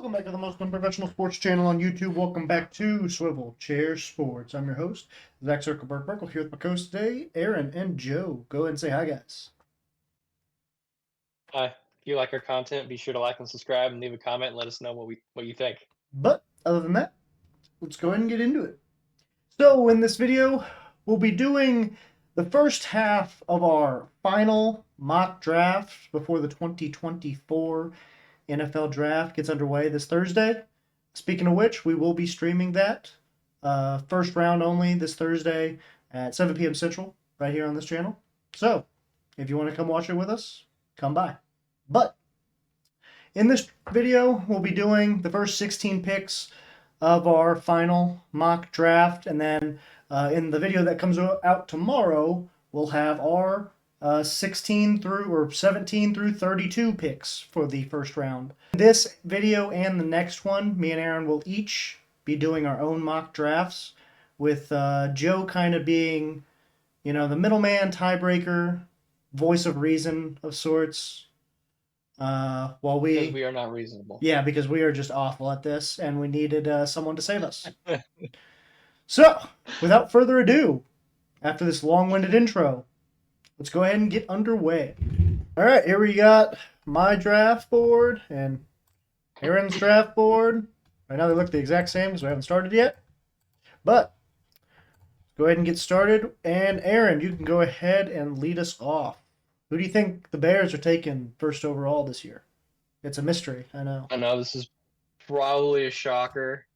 Welcome back to the most unprofessional sports channel on YouTube. Welcome back to Swivel Chair Sports. I'm your host, Zach Zuckerberg Merkel, here with my co-host today, Aaron and Joe. Go ahead and say hi, guys. Hi. If you like our content, be sure to like and subscribe and leave a comment and let us know what you think. But other than that, let's go ahead and get into it. So in this video, we'll be doing the first half of our final mock draft before the 2024 NFL draft gets underway this Thursday. Speaking of which, we will be streaming that first round only this Thursday at 7 p.m. Central right here on this channel. So if you want to come watch it with us, come by. But in this video, we'll be doing the first 16 picks of our final mock draft. And then in the video that comes out tomorrow, we'll have our 16 through or 17 through 32 picks for the first round. This video and the next one, me and Aaron will each be doing our own mock drafts, with Joe kind of being, the middleman, tiebreaker, voice of reason of sorts. While Because we, we are not reasonable. yeah, because we are just awful at this and we needed someone to save us. So, without further ado, after this long-winded intro, let's go ahead and get underway. All right, here we got my draft board and Aaron's draft board. Right now they look the exact same because we haven't started yet. But go ahead and get started. And Aaron, you can go ahead and lead us off. Who do you think the Bears are taking first overall this year? It's a mystery, I know. I know this is probably a shocker.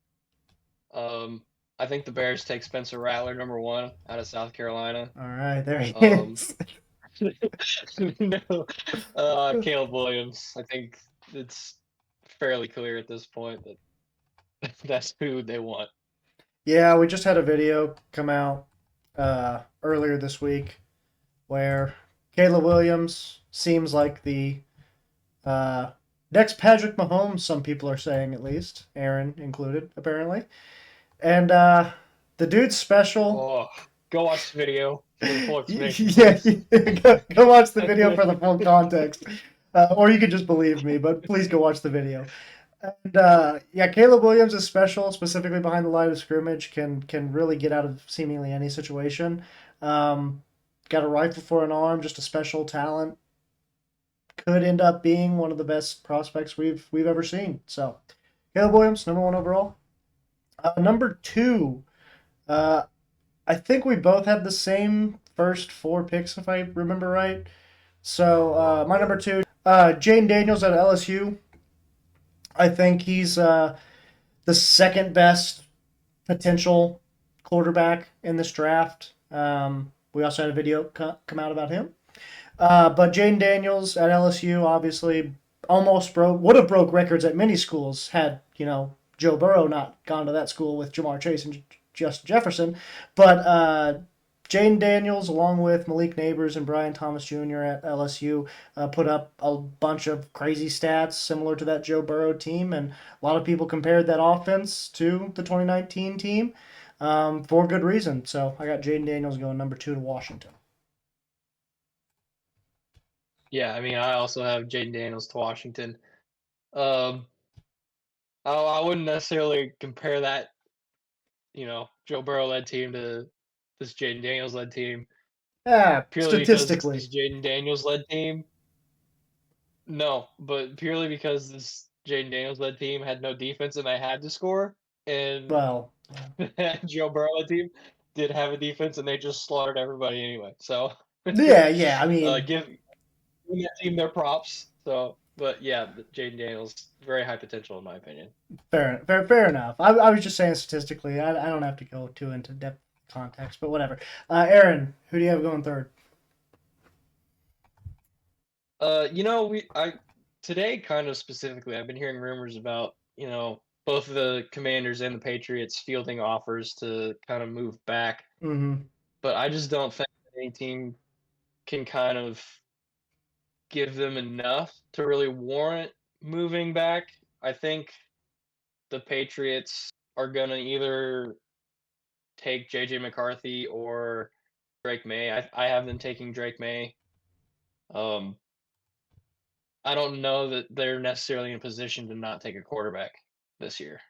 I think the Bears take Spencer Rattler, number 1, out of South Carolina. All right, there he is. No, Caleb Williams. I think it's fairly clear at this point that that's who they want. Yeah, we just had a video come out earlier this week where Caleb Williams seems like the next Patrick Mahomes, some people are saying, at least, Aaron included, apparently. And the dude's special. Oh, go watch the video for the full explanation. Yeah, go watch the video for the full context. Or you could just believe me, but please go watch the video. And yeah, Caleb Williams is special, specifically behind the line of scrimmage, can really get out of seemingly any situation. Got a rifle for an arm, just a special talent. Could end up being one of the best prospects we've ever seen. So, Caleb Williams, number 1 overall. Number 2, I think we both had the same first 4 picks, if I remember right. So, my number 2, Jayden Daniels out of LSU. I think he's the second best potential quarterback in this draft. We also had a video come out about him. But Jayden Daniels at LSU obviously would have broke records at many schools had, Joe Burrow not gone to that school with Jamar Chase and Justin Jefferson. But Jayden Daniels, along with Malik Nabers and Brian Thomas Jr. at LSU, put up a bunch of crazy stats similar to that Joe Burrow team, and a lot of people compared that offense to the 2019 team for good reason. So I got Jayden Daniels going number 2 to Washington. Yeah, I mean, I also have Jayden Daniels to Washington. I wouldn't necessarily compare that, Joe Burrow-led team to this Jayden Daniels-led team. Yeah, Purely because statistically. this Jayden Daniels-led team. No, but purely because this Jayden Daniels-led team had no defense and they had to score, and Well, that Joe Burrow-led team did have a defense and they just slaughtered everybody anyway. So, yeah. I mean, give that team their props. So, but yeah, Jayden Daniels, very high potential in my opinion. fair enough. I was just saying statistically. I don't have to go too into depth context, but whatever. Aaron, who do you have going third? Today kind of specifically, I've been hearing rumors about, both the Commanders and the Patriots fielding offers to kind of move back, Mm-hmm. but I just don't think that any team can kind of give them enough to really warrant moving back. I think the Patriots are gonna either take JJ McCarthy or Drake May. I have them taking Drake May. Um, I don't know that they're necessarily in a position to not take a quarterback this year.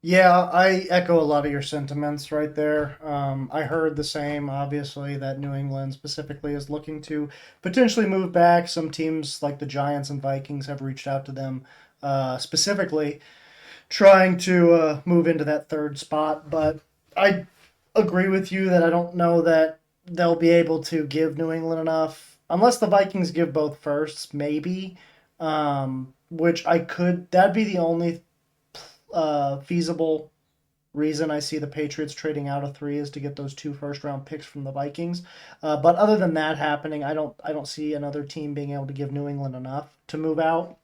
Yeah, I echo a lot of your sentiments right there. I heard the same, obviously, that New England specifically is looking to potentially move back. Some teams like the Giants and Vikings have reached out to them specifically, trying to move into that third spot. But I agree with you that I don't know that they'll be able to give New England enough, unless the Vikings give both firsts, maybe. Which I could, that'd be the only feasible reason I see the Patriots trading out of three is to get those two first round picks from the Vikings. But other than that happening, I don't see another team being able to give New England enough to move out.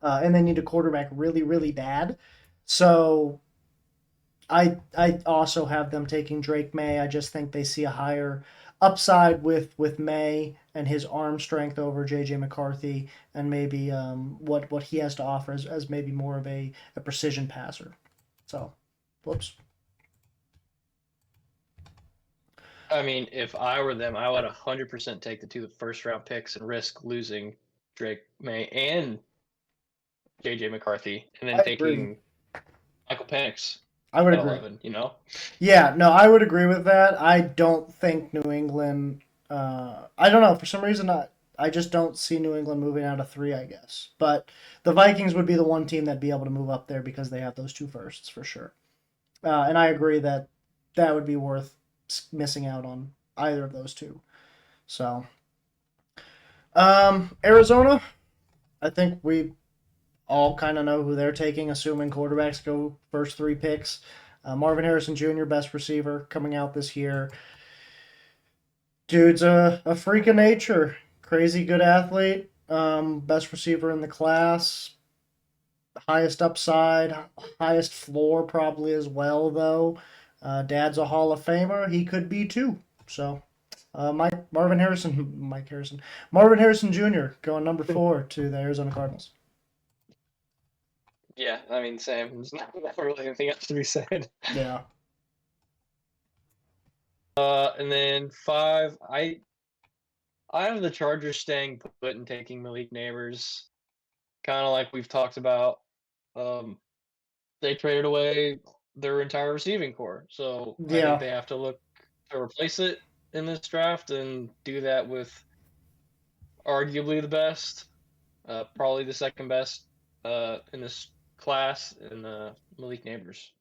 And they need a quarterback really, really bad. So I also have them taking Drake May. I just think they see a higher upside with May and his arm strength over JJ McCarthy and maybe what he has to offer as maybe more of a precision passer. So, whoops. I mean, if I were them, I would 100% take the two first round picks and risk losing Drake May and JJ McCarthy, and then I agree. taking Michael Penix I would at agree. 11. You know, Yeah, no, I would agree with that. I don't think New England. I don't know. For some reason, I just don't see New England moving out of three. I guess, but the Vikings would be the one team that'd be able to move up there because they have those two firsts for sure. And I agree that that would be worth missing out on either of those two. So, Arizona. I think we all kind of know who they're taking, assuming quarterbacks go first three picks. Marvin Harrison Jr., best receiver coming out this year. Dude's a freak of nature. Crazy good athlete. Best receiver in the class. Highest upside, highest floor probably as well, though. Dad's a Hall of Famer. He could be too. So, Marvin Harrison Jr. going number 4 to the Arizona Cardinals. yeah. I mean, Sam. There's not really anything else to be said. Yeah. And then 5, I have the Chargers staying put and taking Malik Neighbors, kind of like we've talked about. Um, they traded away their entire receiving core, so I think Yeah. they have to look to replace it in this draft and do that with arguably the best, probably the second best in this class, and Malik Neighbors.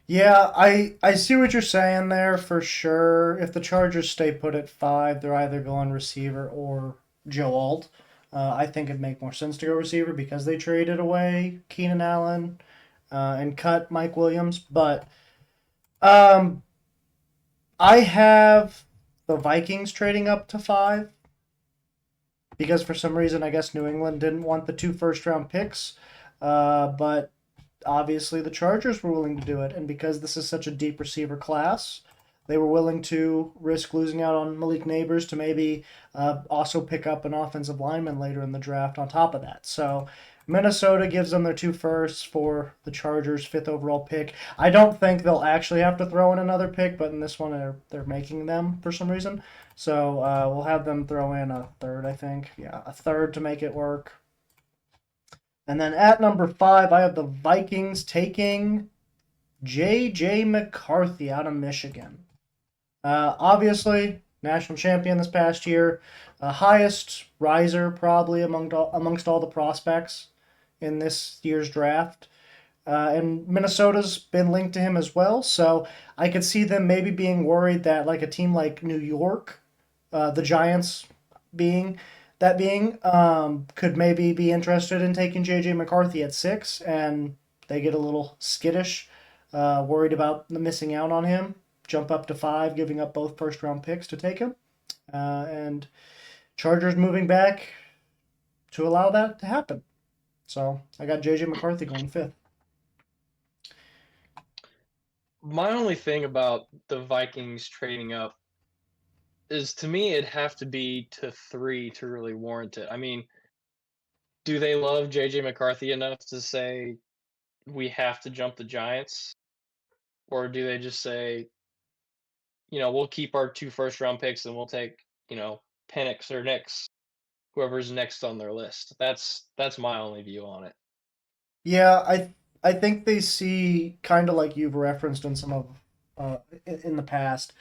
Yeah, I see what you're saying there for sure. If the Chargers stay put at 5, they're either going receiver or Joe Alt. I think it'd make more sense to go receiver because they traded away Keenan Allen and cut Mike Williams. But um, I have the Vikings trading up to 5 because for some reason I guess New England didn't want the two first round picks. But obviously the Chargers were willing to do it, and because this is such a deep receiver class, they were willing to risk losing out on Malik Neighbors to maybe also pick up an offensive lineman later in the draft on top of that. So Minnesota gives them their two firsts for the Chargers' fifth overall pick. I don't think they'll actually have to throw in another pick, but in this one they're making them for some reason. So we'll have them throw in a third, I think. Yeah, a third to make it work. And then at number 5, I have the Vikings taking J.J. McCarthy out of Michigan. Obviously, national champion this past year, highest riser probably amongst all the prospects in this year's draft. And Minnesota's been linked to him as well, so I could see them maybe being worried that like a team like New York, the Giants being could maybe be interested in taking JJ McCarthy at 6, and they get a little skittish, worried about missing out on him. Jump up to 5, giving up both first round picks to take him, and Chargers moving back to allow that to happen. So I got JJ McCarthy going 5th. My only thing about the Vikings trading up is, to me, it'd have to be to 3 to really warrant it. I mean, do they love JJ McCarthy enough to say we have to jump the Giants? Or do they just say, we'll keep our two first round picks and we'll take, Penix or Nix whoever's next on their list. That's my only view on it. Yeah, I think they see kind of like you've referenced in some of in the past.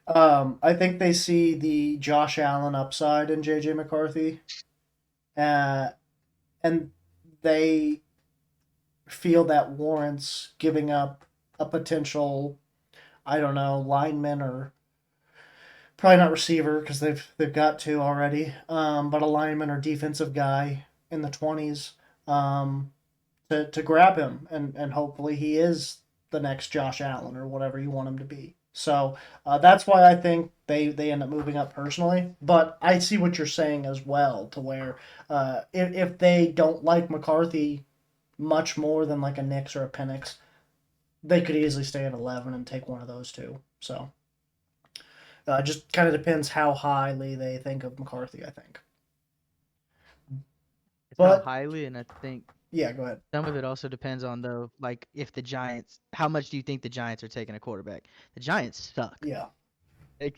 I think they see the Josh Allen upside in JJ McCarthy, uh, and they feel that warrants giving up a potential, I don't know, lineman or probably not receiver because they've got two already, but a lineman or defensive guy in the 20s. Um, to grab him, and hopefully he is the next Josh Allen or whatever you want him to be. So that's why I think they end up moving up personally. But I see what you're saying as well, to where if they don't like McCarthy much more than like a Nix or a Penix, they could easily stay at 11 and take one of those two. So just kind of depends how highly they think of McCarthy, I think. It's how But highly, and I think yeah, go ahead. some of it also depends on though, like if the Giants, how much do you think the Giants are taking a quarterback? The Giants suck. Yeah. Like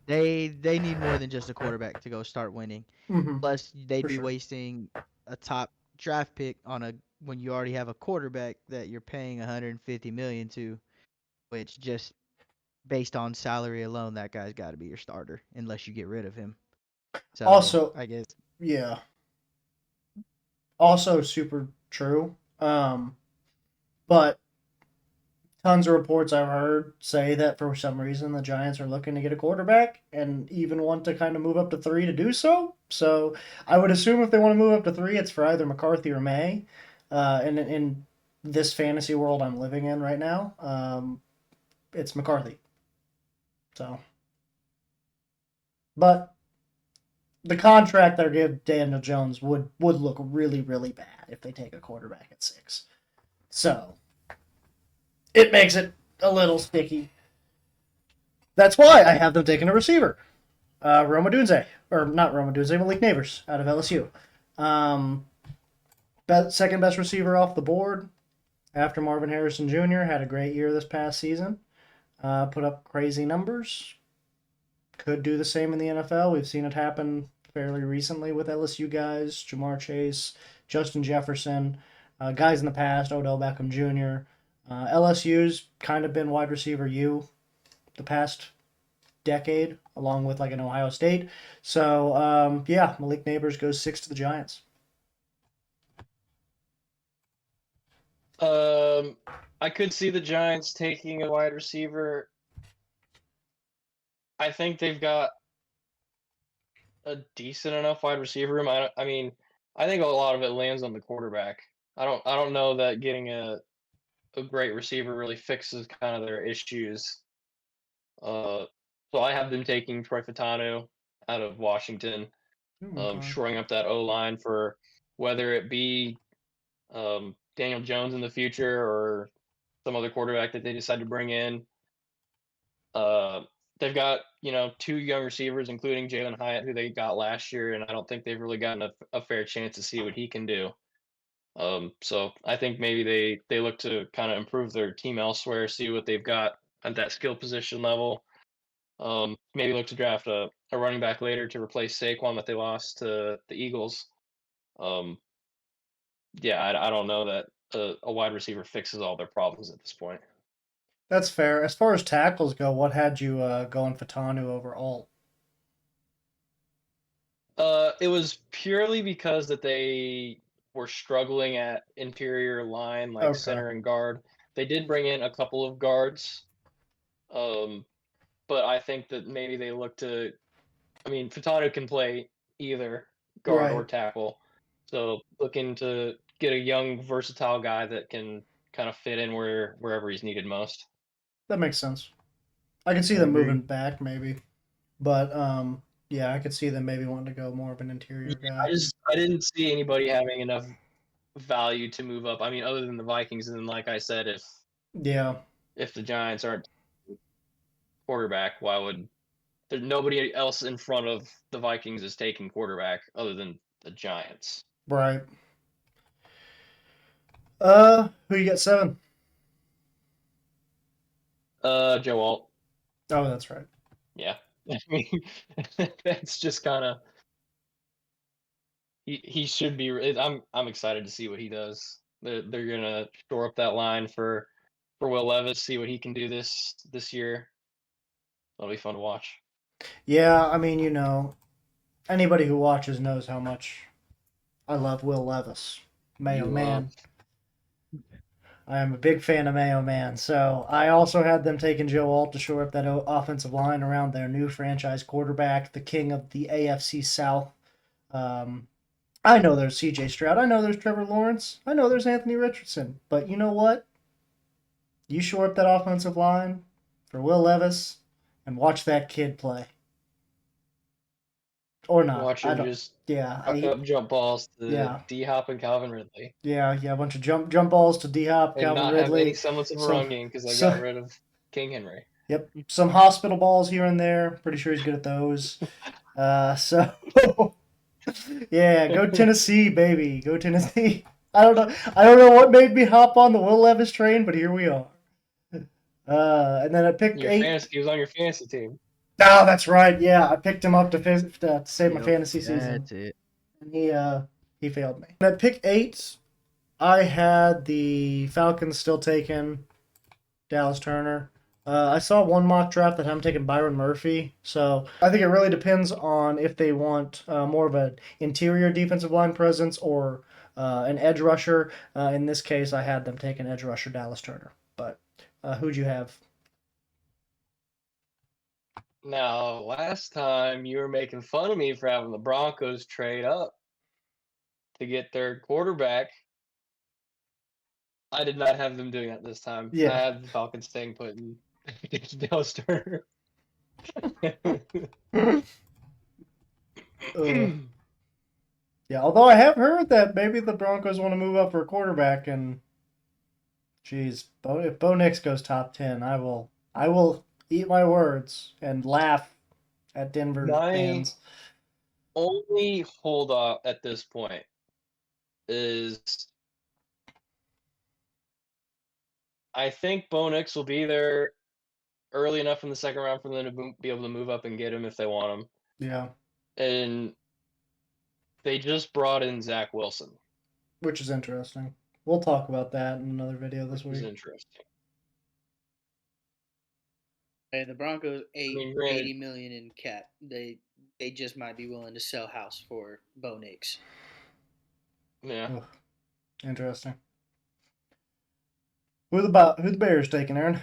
they need more than just a quarterback to go start winning. Mm-hmm. Plus, they'd For be sure. wasting a top draft pick on a when you already have a quarterback that you're paying 150 million to, which just based on salary alone, that guy's got to be your starter unless you get rid of him. So Also, I guess yeah. Also super true. But tons of reports I've heard say that for some reason the Giants are looking to get a quarterback and even want to kind of move up to three to do so. So I would assume if they want to move up to three, it's for either McCarthy or May. In this fantasy world I'm living in right now, it's McCarthy. So, but the contract they're giving Daniel Jones would look really really bad if they take a quarterback at 6. So it makes it a little sticky. That's why I have them taking a receiver. Roma Dunze. Or not Roma Dunze, Malik Neighbors out of LSU. Um, second best receiver off the board after Marvin Harrison Jr. had a great year this past season. Put up crazy numbers. Could do the same in the NFL. We've seen it happen fairly recently with LSU guys, Jamar Chase, Justin Jefferson, guys in the past, Odell Beckham Jr. LSU's kind of been wide receiver U the past decade, along with like an Ohio State. So yeah, Malik Neighbors goes 6 to the Giants. I could see the Giants taking a wide receiver. I think they've got a decent enough wide receiver room. I mean, I think a lot of it lands on the quarterback. I don't know that getting a great receiver really fixes kind of their issues. Uh, so I have them taking Troy Fautanu out of Washington, Okay. shoring up that O line for whether it be Daniel Jones in the future or some other quarterback that they decide to bring in. Uh, they've got two young receivers, including Jalen Hyatt, who they got last year, and I don't think they've really gotten a fair chance to see what he can do. So I think maybe they look to kind of improve their team elsewhere, see what they've got at that skill position level. Maybe look to draft a running back later to replace Saquon that they lost to the Eagles. Um, yeah, I don't know that a wide receiver fixes all their problems at this point. That's fair. As far as tackles go, what had you going Fatanu over Alt? It was purely because that they were struggling at interior line, like Okay. center and guard. They did bring in a couple of guards, um, but I think that maybe they look to. I mean, Fatanu can play either guard or Right. tackle, so looking to get a young, versatile guy that can kind of fit in wherever he's needed most. That makes sense. I can see I them agree. moving back maybe. But yeah, I could see them maybe wanting to go more of an Yeah, interior guy. I didn't see anybody having enough value to move up. I mean, other than the Vikings, and then like I said, Yeah. if the Giants aren't quarterback, why would there nobody else in front of the Vikings is taking quarterback other than the Giants? Right. Who you got 7? Joe Alt. Oh, that's right. Yeah. I mean, that's just kind of he should be. I'm excited to see what he does. They're gonna shore up that line for Will Levis. See what he can do this year. That'll be fun to watch. Yeah, I mean, anybody who watches knows how much I love Will Levis. Mayo You Man. I am a big fan of Mayo Man. So I also had them taking Joe Alt to shore up that offensive line around their new franchise quarterback, the king of the AFC South. I know there's CJ Stroud. I know there's Trevor Lawrence. I know there's Anthony Richardson. But you know what? You shore up that offensive line for Will Levis and watch that kid play. Or not. Watch I him don't. just Yeah. chuck up jump balls to Yeah. D Hop and Calvin Ridley, Yeah. A bunch of jump balls to D Hop, and Calvin not have any Ridley. semblance of a Some- run game because they so- got rid of King Henry. Yep. Some hospital balls here and there. Pretty sure he's good at those. So yeah, go Tennessee, baby. Go Tennessee. I don't know what made me hop on the Will Levis train, but here we are. And then I picked Your 8. fantasy, he was on your fantasy team. Oh, that's right. Yeah, I picked him up to save my Yep, fantasy season. That's it. And he failed me. At pick 8, I had the Falcons still taking Dallas Turner. I saw one mock draft that had him taking Byron Murphy. So I think it really depends on if they want more of an interior defensive line presence or an edge rusher. In this case, I had them taking edge rusher Dallas Turner. But who'd you have? Now, last time you were making fun of me for having the Broncos trade up to get their quarterback. I did not have them doing that this time. Yeah. I had the Falcons staying put and Dallas Turner. Yeah, although I have heard that maybe the Broncos want to move up for a quarterback, and geez, if Bo Nix goes top 10, I will eat my words and laugh at Denver fans. Only hold up at this point is I think Bo Nix will be there early enough in the second round for them to be able to move up and get him if they want him. Yeah, And they just brought in Zach Wilson, which is interesting. We'll talk about that in another video this which is week. interesting. Hey, the Broncos mean, granted- $80 million in cap. They just might be willing to sell house for Bo Nix. Yeah. Interesting. Who the Bears taking, Aaron?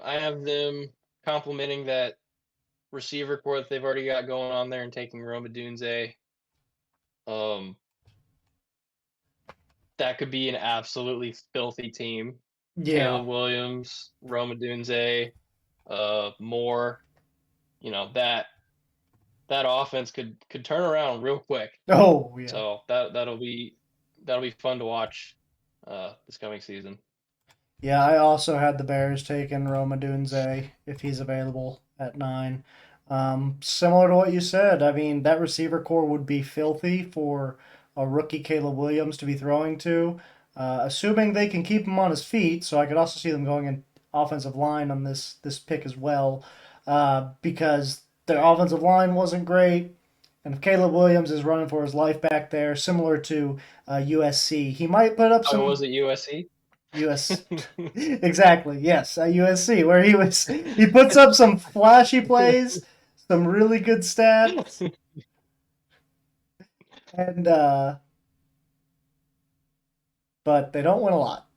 I have them complimenting that receiver core that they've already got going on there and taking Roma Dunze. That could be an absolutely filthy team. Yeah. Caleb Williams, Roma Dunze, Moore. That offense could turn around real quick. Oh yeah. So that'll be fun to watch this coming season. Yeah, I also had the Bears taking Roma Dunze if he's available at 9. Similar to what you said, I mean, that receiver core would be filthy for a rookie Caleb Williams to be throwing to, assuming they can keep him on his feet. So I could also see them going in offensive line on this pick as well, because their offensive line wasn't great. And if Caleb Williams is running for his life back there, similar to USC, he might put up some. Oh, was it USC? Exactly, yes, at USC, where he puts up some flashy plays, some really good stats, and but they don't win a lot.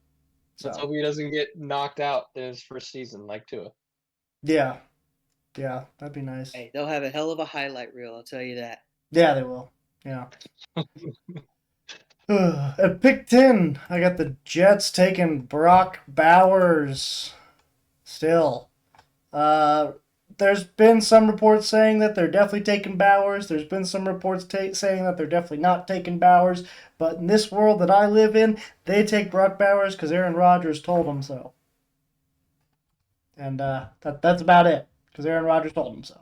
Let's So hope he doesn't get knocked out in his first season like Tua. yeah, that'd be nice. Hey, they'll have a hell of a highlight reel, I'll tell you that. Yeah, they will. Yeah. At pick 10, I got the Jets taking Brock Bowers. Still. There's been some reports saying that they're definitely taking Bowers. There's been some reports saying that they're definitely not taking Bowers. But in this world that I live in, they take Brock Bowers because Aaron Rodgers told them so. And that's about it, because Aaron Rodgers told them so.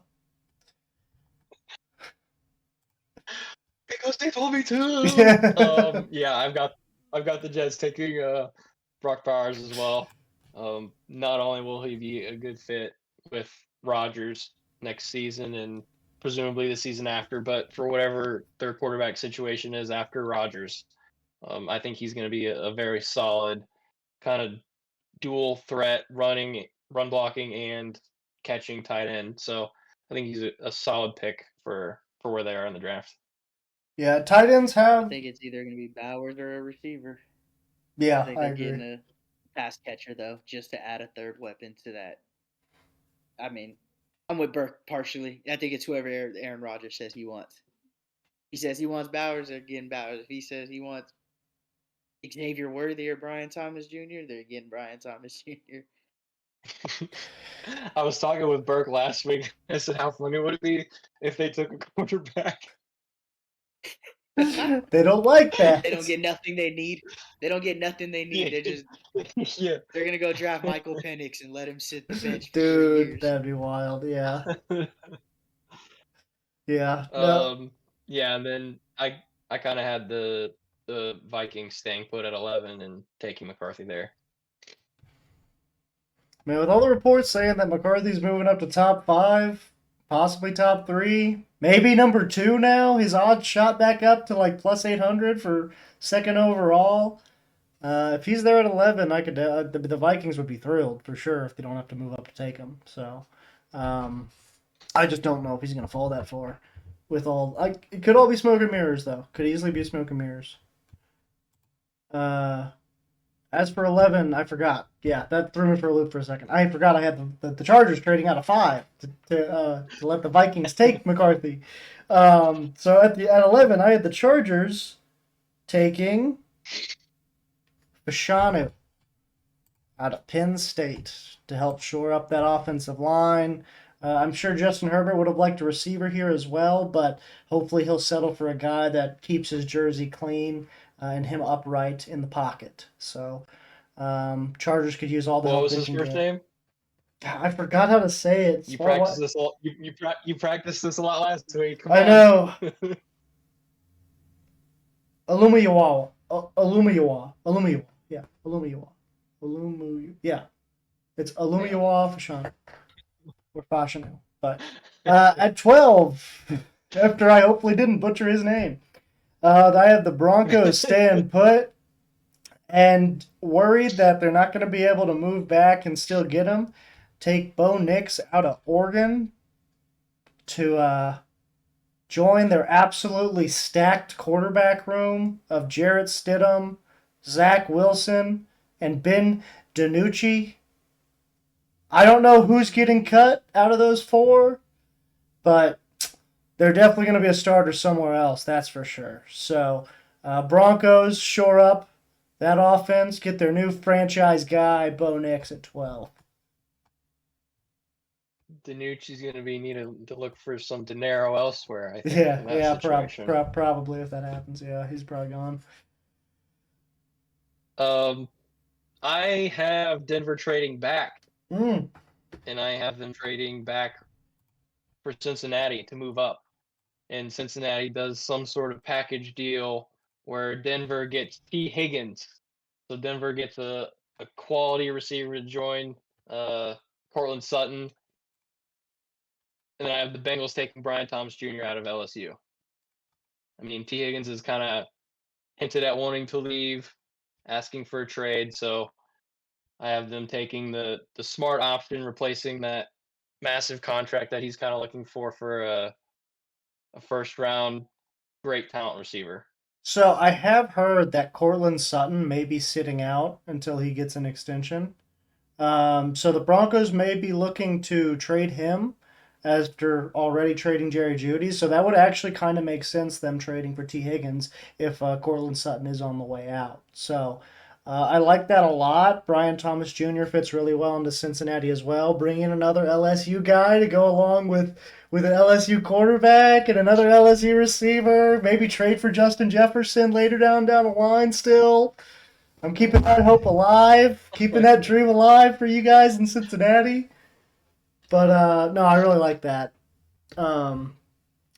Because they told me to. Yeah, I've got the Jets taking Brock Bowers as well. Not only will he be a good fit with Rodgers next season and presumably the season after, but for whatever their quarterback situation is after Rodgers, I think he's going to be a very solid kind of dual threat run blocking, and catching tight end. So I think he's a solid pick for where they are in the draft. Yeah, tight ends I have. think it's either going to be Bowers or a receiver. Yeah, I think I they're agree. getting a pass catcher though, just to add a third weapon to that. I mean, I'm with Burke partially. I think it's whoever Aaron Rodgers says he wants. He says he wants Bowers, they're getting Bowers. If he says he wants Xavier Worthy or Brian Thomas Jr., they're getting Brian Thomas Jr. I was talking with Burke last week. I said, how funny would it be if they took a quarterback? They don't like that. They don't get nothing they need. They don't get nothing they need. Yeah. Yeah. They're gonna go draft Michael Penix and let him sit the bench for 3 Dude, years. that'd be wild. Yeah. Yeah. No. Yeah, and then I kind of had the Vikings staying put at 11 and taking McCarthy there. I mean, with all the reports saying that McCarthy's moving up to top 5, possibly top 3, maybe number 2 now, his odds shot back up to like plus 800 for second overall. If he's there at 11, I could the Vikings would be thrilled for sure if they don't have to move up to take him. So, I just don't know if he's gonna fall that far. With all, it could all be smoke and mirrors though. Could easily be smoke and mirrors. As for 11, I forgot. Yeah, that threw me for a loop for a second. I forgot I had the Chargers trading out of 5 to let the Vikings take McCarthy. So at 11, I had the Chargers taking Fashanu out of Penn State to help shore up that offensive line. I'm sure Justin Herbert would have liked a receiver here as well, but hopefully he'll settle for a guy that keeps his jersey clean and him upright in the pocket. So Chargers could use all the What help was they his can first get. name? I forgot how to say it. You Well, what- practiced this all. You practiced this a lot last week. Come I on. know. Alumiyawa. Alumiyawa. Yeah, Alumiyawa. Yeah. It's Alumiyawa Fashanu. Or Fashanu. But at 12, after I hopefully didn't butcher his name, I have the Broncos staying put and worried that they're not going to be able to move back and still get him. Take Bo Nix out of Oregon to join their absolutely stacked quarterback room of Jarrett Stidham, Zach Wilson, and Ben DiNucci. I don't know who's getting cut out of those 4, but they're definitely going to be a starter somewhere else, that's for sure. So Broncos shore up that offense, get their new franchise guy, Bo Nix, at 12. DiNucci's going to be needing to look for some dinero elsewhere, I think. Yeah, in that situation. probably if that happens. Yeah, he's probably gone. I have Denver trading back, Mm. and I have them trading back for Cincinnati to move up. And Cincinnati does some sort of package deal where Denver gets T. Higgins. So Denver gets a quality receiver to join Cortland Sutton. And then I have the Bengals taking Brian Thomas Jr. out of LSU. I mean, T. Higgins is kind of hinted at wanting to leave, asking for a trade. So I have them taking the smart option, replacing that massive contract that he's kind of looking for a first round great talent receiver. So I have heard that Cortland Sutton may be sitting out until he gets an extension. So the Broncos may be looking to trade him after already trading Jerry Jeudy. So that would actually kind of make sense, them trading for T. Higgins, if Cortland Sutton is on the way out. So I like that a lot. Brian Thomas Jr. fits really well into Cincinnati as well. Bring in another LSU guy to go along with an LSU quarterback and another LSU receiver. Maybe trade for Justin Jefferson later down the line still. I'm keeping that hope alive, keeping that dream alive for you guys in Cincinnati. But no, I really like that. I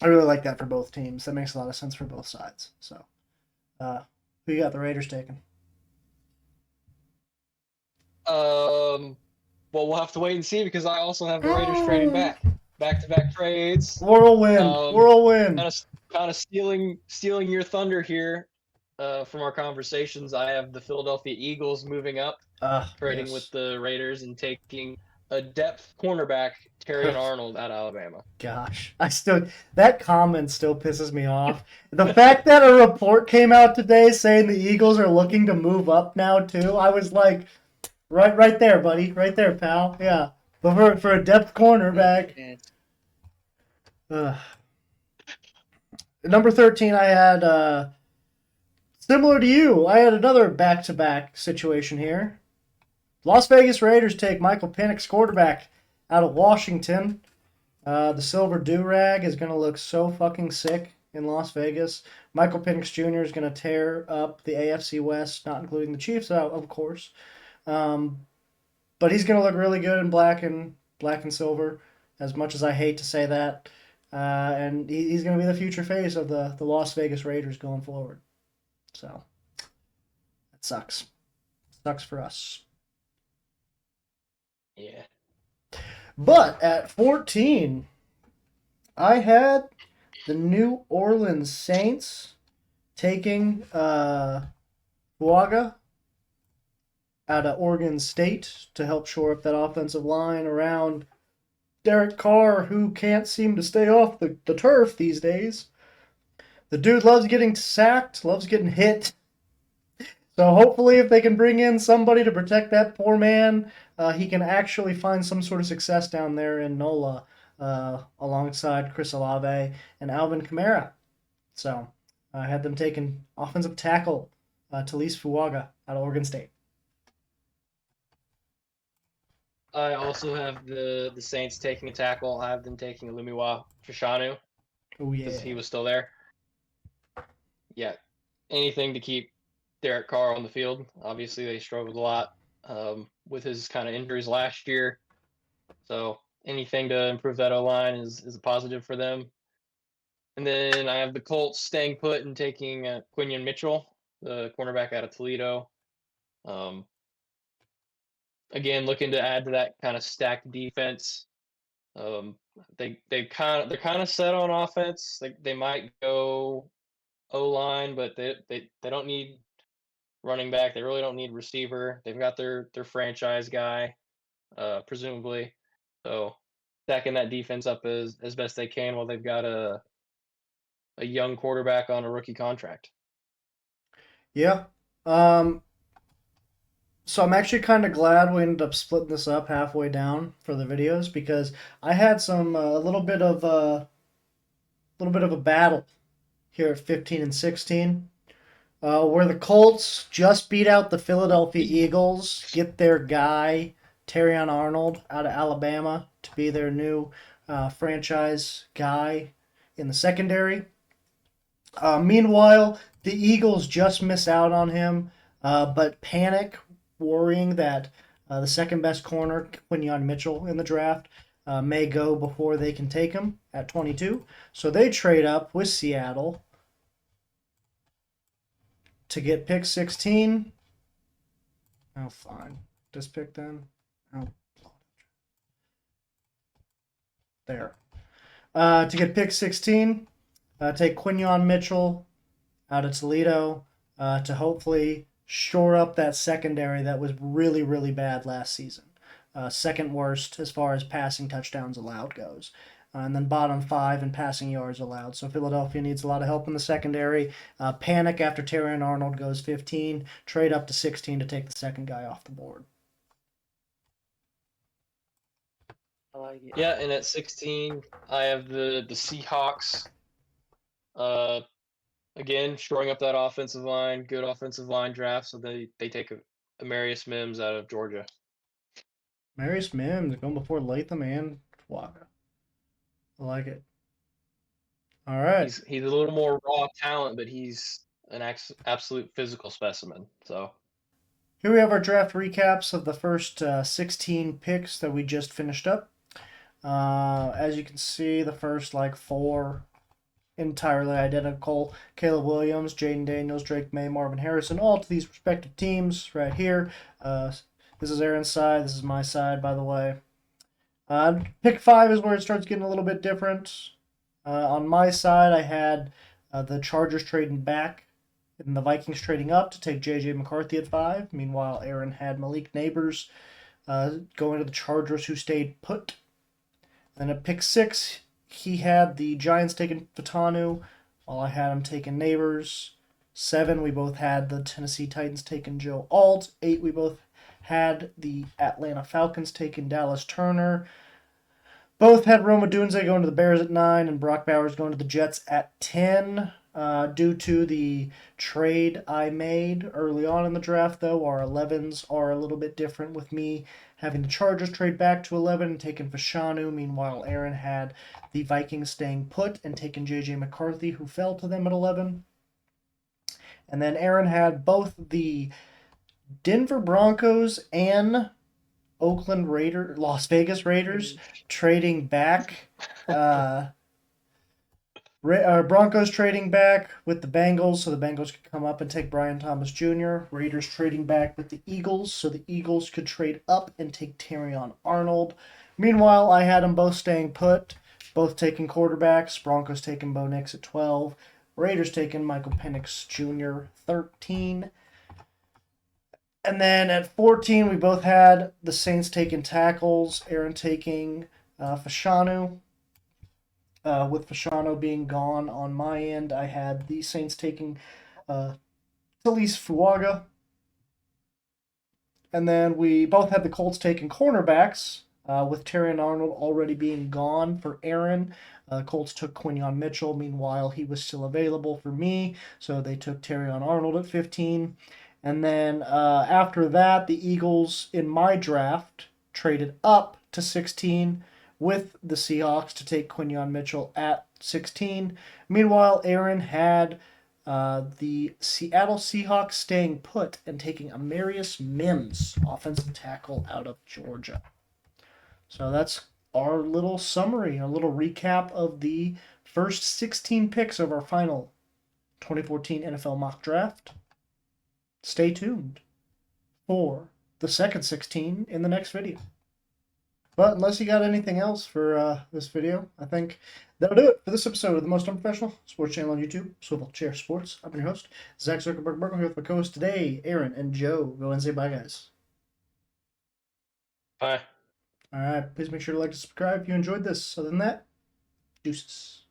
really like that for both teams. That makes a lot of sense for both sides. So, who you got the Raiders taking? Well, we'll have to wait and see because I also have the Raiders trading back. back-to-back trades. Whirlwind. Kind Whirlwind. of stealing your thunder here from our conversations. I have the Philadelphia Eagles moving up, trading with Yes. the Raiders and taking a depth cornerback, Terrion Arnold, out of Alabama. Gosh, that comment still pisses me off. The fact that a report came out today saying the Eagles are looking to move up now too, I was like, right there, buddy, right there, pal. Yeah, but for a depth cornerback. And Number 13, I had similar to you. I had another back-to-back situation here. Las Vegas Raiders take Michael Penix, quarterback, out of Washington. The silver do-rag is going to look so fucking sick in Las Vegas. Michael Penix Jr. is going to tear up the AFC West, not including the Chiefs, of course. But he's going to look really good in black and silver, as much as I hate to say that. And he's going to be the future face of the Las Vegas Raiders going forward. So, that sucks. Sucks for us. Yeah. But at 14, I had the New Orleans Saints taking Fuaga out of Oregon State to help shore up that offensive line around Derek Carr, who can't seem to stay off the turf these days. The dude loves getting sacked, loves getting hit. So hopefully if they can bring in somebody to protect that poor man, he can actually find some sort of success down there in NOLA alongside Chris Olave and Alvin Kamara. So I had them taking offensive tackle Talise Fuaga out of Oregon State. I also have the Saints taking a tackle. I have them taking Lumiwa Fashanu Oh, yeah. because he was still there. Yeah, anything to keep Derek Carr on the field. Obviously, they struggled a lot with his kind of injuries last year. So anything to improve that O-line is a positive for them. And then I have the Colts staying put and taking Quinion Mitchell, the cornerback out of Toledo. Again, looking to add to that kind of stacked defense. They're kind of set on offense. They might go O-line, but they don't need running back. They really don't need receiver. They've got their franchise guy, presumably. So stacking that defense up as best they can while they've got a young quarterback on a rookie contract. Yeah. So I'm actually kind of glad we ended up splitting this up halfway down for the videos because I had some a little bit of a battle here at 15 and 16, where the Colts just beat out the Philadelphia Eagles, get their guy Terrion Arnold out of Alabama to be their new franchise guy in the secondary. Meanwhile, the Eagles just miss out on him, but panic, worrying that the second best corner, Quinion Mitchell, in the draft may go before they can take him at 22. So they trade up with Seattle to get pick 16. Oh, fine. Just pick then. Oh, there. To get pick 16, take Quinion Mitchell out of Toledo to hopefully shore up that secondary that was really, really bad last season. Second worst as far as passing touchdowns allowed goes. And then bottom 5 in passing yards allowed. So Philadelphia needs a lot of help in the secondary. Panic after Terrion Arnold goes 15. Trade up to 16 to take the second guy off the board. I like it. Yeah, and at 16, I have the Seahawks. Again, shoring up that offensive line, good offensive line draft. So they take Amarius Mims out of Georgia. Marius Mims going before Latham and Fuaga. I like it. All right. He's a little more raw talent, but he's an absolute physical specimen. So Here we have our draft recaps of the first 16 picks that we just finished up. As you can see, the first 4 entirely identical. Caleb Williams, Jaden Daniels, Drake May, Marvin Harrison, all to these respective teams right here. This is Aaron's side. This is my side, by the way. Pick 5 is where it starts getting a little bit different. On my side, I had the Chargers trading back and the Vikings trading up to take J.J. McCarthy at 5. Meanwhile, Aaron had Malik Neighbors going to the Chargers, who stayed put. Then at pick 6, he had the Giants taking Fatanu, while I had him taking Neighbors. 7, we both had the Tennessee Titans taking Joe Alt. 8, we both had the Atlanta Falcons taking Dallas Turner. Both had Roma Dunze going to the Bears at 9 and Brock Bowers going to the Jets at 10. Due to the trade I made early on in the draft, though, our 11s are a little bit different, with me having the Chargers trade back to 11 and taking Fashanu. Meanwhile, Aaron had the Vikings staying put and taking J.J. McCarthy, who fell to them at 11. And then Aaron had both the Denver Broncos and Las Vegas Raiders trading back. Broncos trading back with the Bengals, so the Bengals could come up and take Brian Thomas Jr. Raiders trading back with the Eagles, so the Eagles could trade up and take Terrion Arnold. Meanwhile, I had them both staying put, both taking quarterbacks. Broncos taking Bo Nix at 12. Raiders taking Michael Penix Jr. 13. And then at 14, we both had the Saints taking tackles. Aaron taking Fashanu. With Fashanu being gone on my end, I had the Saints taking Talise Fuaga. And then we both had the Colts taking cornerbacks, with Terrion Arnold already being gone for Aaron. Colts took Quinyon Mitchell. Meanwhile, he was still available for me, so they took Terrion Arnold at 15. And then after that, the Eagles in my draft traded up to 16 with the Seahawks to take Quinyon Mitchell at 16. Meanwhile, Aaron had the Seattle Seahawks staying put and taking Amarius Mims, offensive tackle out of Georgia. So that's our little summary, a little recap of the first 16 picks of our final 2014 NFL mock draft. Stay tuned for the second 16 in the next video. But unless you got anything else for this video, I think that'll do it for this episode of the most unprofessional sports channel on YouTube, Swivel Chair Sports. I'm your host, Zach Zuckerberg. I'm here with my co-host today, Aaron and Joe. Go and say bye, guys. Bye. All right, please make sure to like and subscribe if you enjoyed this. Other than that, deuces.